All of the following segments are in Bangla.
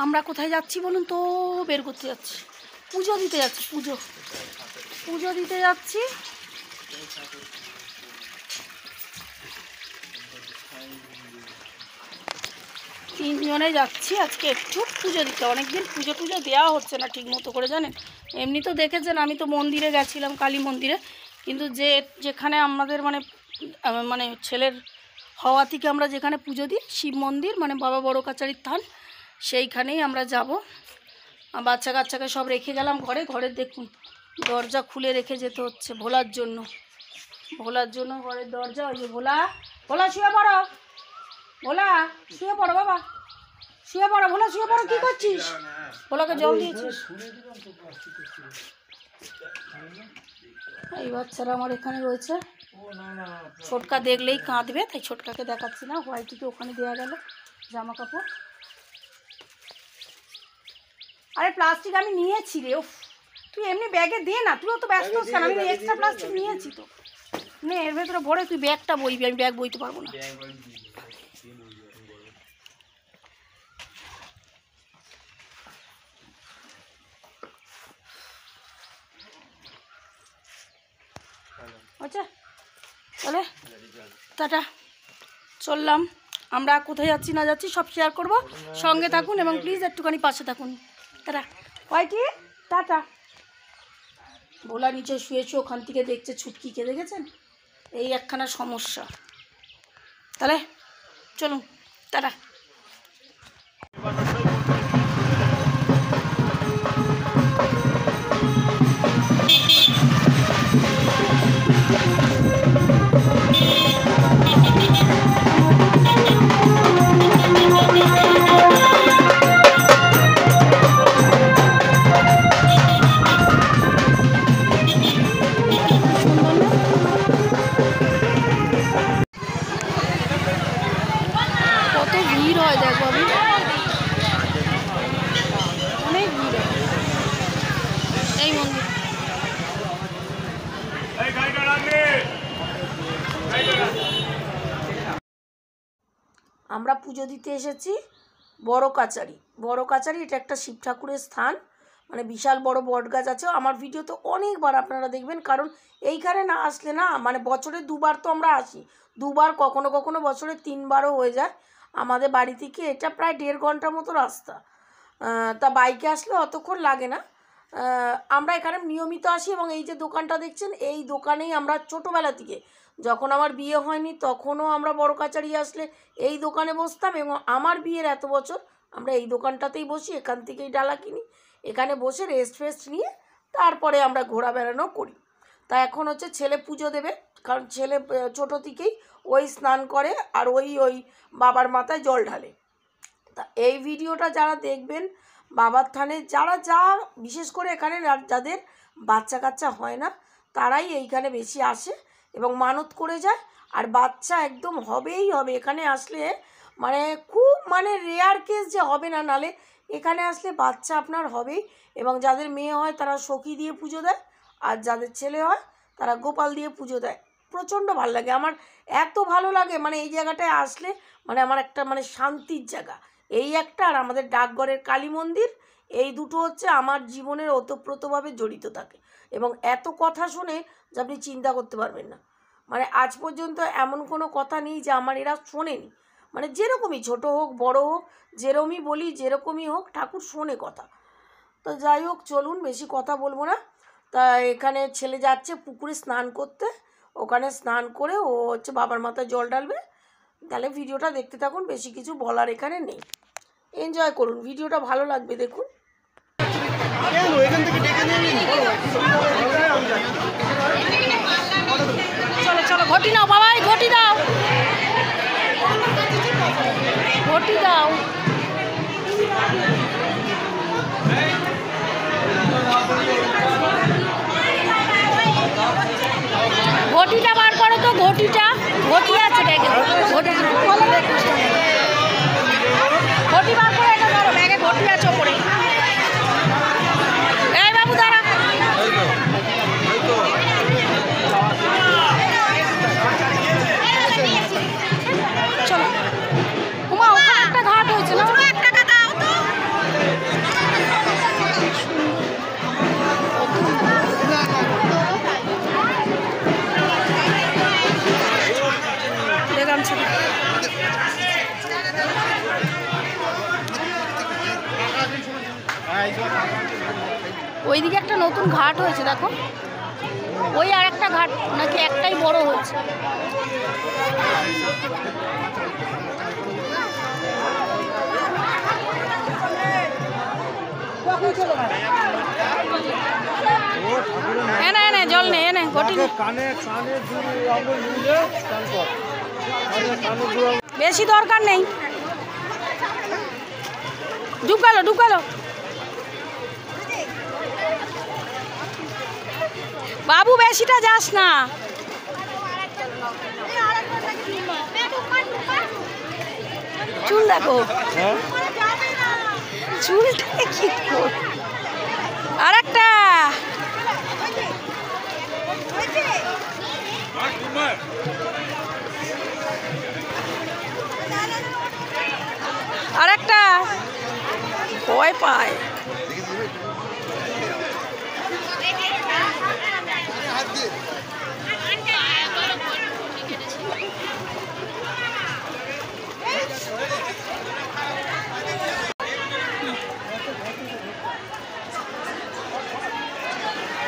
আমরা কোথায় যাচ্ছি বলুন তো? বের করতে যাচ্ছি, পুজো দিতে যাচ্ছি, পুজো দিতে যাচ্ছি। তিনজনে যাচ্ছি আজকে একটু পুজো দিতে। অনেকদিন পুজো টুজো দেওয়া হচ্ছে না ঠিক মতো করে, জানেন। এমনি তো দেখেছেন আমি তো মন্দিরে গেছিলাম, কালী মন্দিরে, কিন্তু যেখানে আমাদের মানে ছেলের হওয়া থেকে আমরা যেখানে পুজো দিই, শিব মন্দির মানে বাবা বড় কাচারির থান, সেইখানেই আমরা যাব। বাচ্চা কাচ্চাকে সব রেখে গেলাম ঘরে দেখুন দরজা খুলে রেখে যেতে হচ্ছে ভোলার জন্য ঘরের দরজা। ওই যে ভোলা শুয়ে পড়ো, ভোলা শুয়ে পড়ো, বাবা শুয়ে পড়ো, ভোলা শুয়ে পড়ো। কি করছিস? ভোলাকে জল দিয়েছিস? এই বাচ্চারা আমার এখানে রয়েছে। ছোটকা দেখলেই কাঁদবে, তাই ছোটকাকে দেখাচ্ছি না। হোয়াইটিকে ওখানে দেওয়া গেল জামা কাপড়। আরে প্লাস্টিক আমি নিয়েছি রে, তুই এমনি ব্যাগে দে না, তুইও তো ব্যস্ত হচ্ছিস। আমি এক্সট্রা প্লাস্টিক নিয়েছি তো, নে এর ভেতরে ভরে তুই ব্যাগটা বইবি, আমি ব্যাগ বইতে পারবো না। আচ্ছা তাহলে টাটা, চললাম। আমরা কোথায় যাচ্ছি না যাচ্ছি সব শেয়ার করব, সঙ্গে থাকুন এবং প্লিজ একটুখানি পাশে থাকুন। টাটা, কয়টি টাটা। ভোলা নিচে শুয়েছে, ওখান থেকে দেখছে ছুটকিকে, দেখেছেন? এই একখানা সমস্যা। তাহলে চলুন, টাটা। আমরা পুজো দিতে এসেছি বড় কাচারি। এটা একটা শিব ঠাকুরের স্থান, মানে বিশাল বড় বট গাছ আছে। আমার ভিডিও তো অনেকবার আপনারা দেখবেন, কারণ এইখানে না আসলে না, মানে বছরে দুবার তো আমরা আসি, দুবার কখনো কখনো বছরে তিনবারও হয়ে যায়। আমাদের বাড়ি থেকে এটা প্রায় 1.5 ঘন্টার মতো রাস্তা, তা বাইকে আসলে অতক্ষণ লাগে না। আমরা এখানে নিয়মিত আসি এবং এই যে দোকানটা দেখছেন, এই দোকানেই আমরা ছোটোবেলা থেকে, যখন আমার বিয়ে হয়নি তখনও আমরা বড় কাচারি আসলে এই দোকানে বসতাম, এবং আমার বিয়ের এত বছর আমরা এই দোকানটাতেই বসি, এখান থেকেই ডালা কিনি, এখানে বসে রেস্ট নিয়ে তারপরে আমরা ঘোরা বেড়ানো করি। তা এখন হচ্ছে ছেলে পুজো দেবে, কারণ ছেলে ছোটো থেকেই ওই স্নান করে আর ওই বাবার মাথায় জল ঢালে। তা এই ভিডিওটা যারা দেখবেন বাবার থানে, যা বিশেষ করে এখানে যাদের বাচ্চা কাচ্চা হয় না তারাই এইখানে বেশি আসে এবং মানত করে যায়, আর বাচ্চা একদম হবেই হবে। এখানে আসলে মানে খুব রেয়ার কেস যে হবে না, নালে এখানে আসলে বাচ্চা আপনার হবেই। এবং যাদের মেয়ে হয় তারা সখী দিয়ে পুজো দেয়, আর যাদের ছেলে হয় তারা গোপাল দিয়ে পুজো দেয়। প্রচণ্ড ভালো লাগে আমার, এত ভালো লাগে এই জায়গাটায় আসলে আমার একটা শান্তির জায়গা এই একটা। আর আমাদের ডাকঘরের কালী মন্দির, এই দুটো হচ্ছে আমার জীবনের ওতপ্রোতভাবে জড়িত থাকে। এবং এত কথা শুনে যে আপনি চিন্তা করতে পারবেন না, আজ পর্যন্ত এমন কোনো কথা নেই যে আমার এরা শোনেনি। যেরকমই ছোট হোক বড় হোক, যেরকমই বলি যেরকমই হোক, ঠাকুর শোনে কথা। তো যাই হোক, চলুন বেশি কথা বলবো না। তা এখানে ছেলে যাচ্ছে পুকুরে স্নান করতে, ওখানে স্নান করে ও হচ্ছে বাবার মাথায় জল ঢালবে। তাহলে ভিডিওটা দেখতে থাকুন, বেশি কিছু বলার এখানে নেই, এনজয় করুন, ভিডিওটা ভালো লাগবে দেখুন। চলো চলো, ঘটি নাও বাবাই, ঘটি দাও, ঘটি দাও। ঘটিটা বার করো তো, ঘটি আছে ব্যাগে, ঘটি বার করে এটা ধরো, ব্যাগে ঘটি আছে ওপরে। এই বাবু দাঁড়া, চলো। উমা ওখানে একটা ঘাট হয়েছে ওইদিকে একটা নতুন ঘাট হয়েছে দেখো, ওই আর একটা ঘাট নাকি একটাই বড় হয়েছে। এনে এনে জল নেই, এনে ঘটি বেশি দরকার নেই। ঢুকালো ঢুকালো বাবু, বেশিটা যাস না। চুল দেখো, চুলটা কি আর একটা আরেকটা ভয় পায়।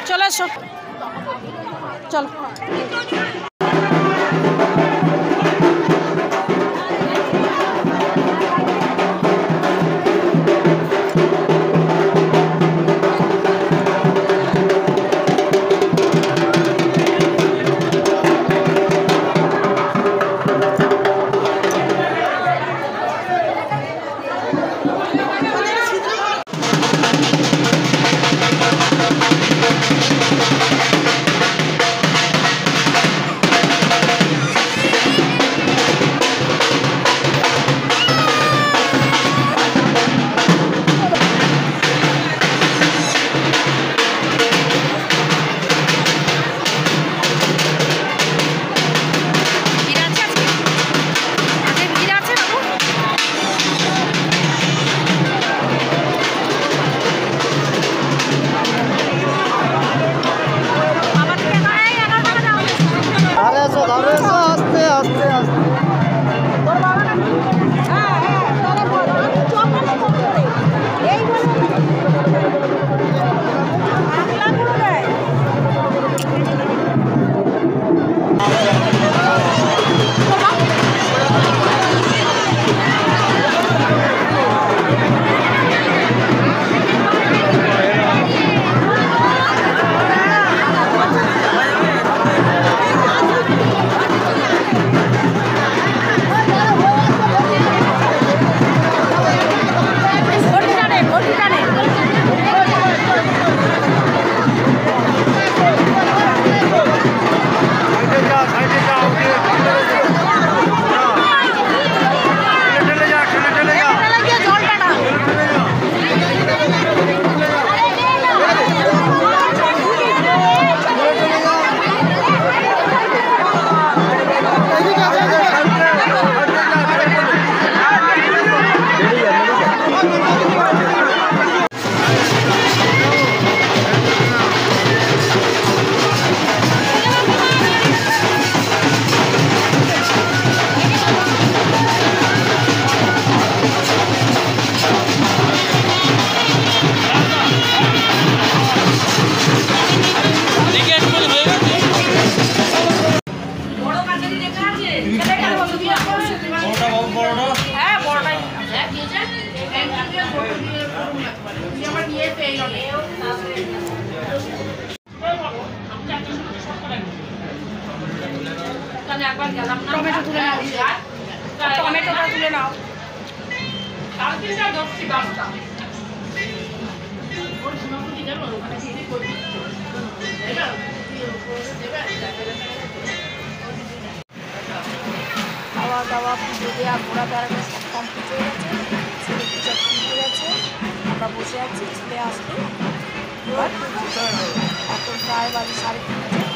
চলে এসো, চল। টমেটো তুলে নাও, টমেটোটা তুলে নাও। খাওয়া দাওয়া, পুজো দেওয়া, ঘোরা বেড়ানো সব কমপ্লিট হয়ে গেছে। ছেলে পূজা কিনতে গেছে, আমরা বসে আছি। ছেলে আসবে, এখন প্রায় বাজে 3:30।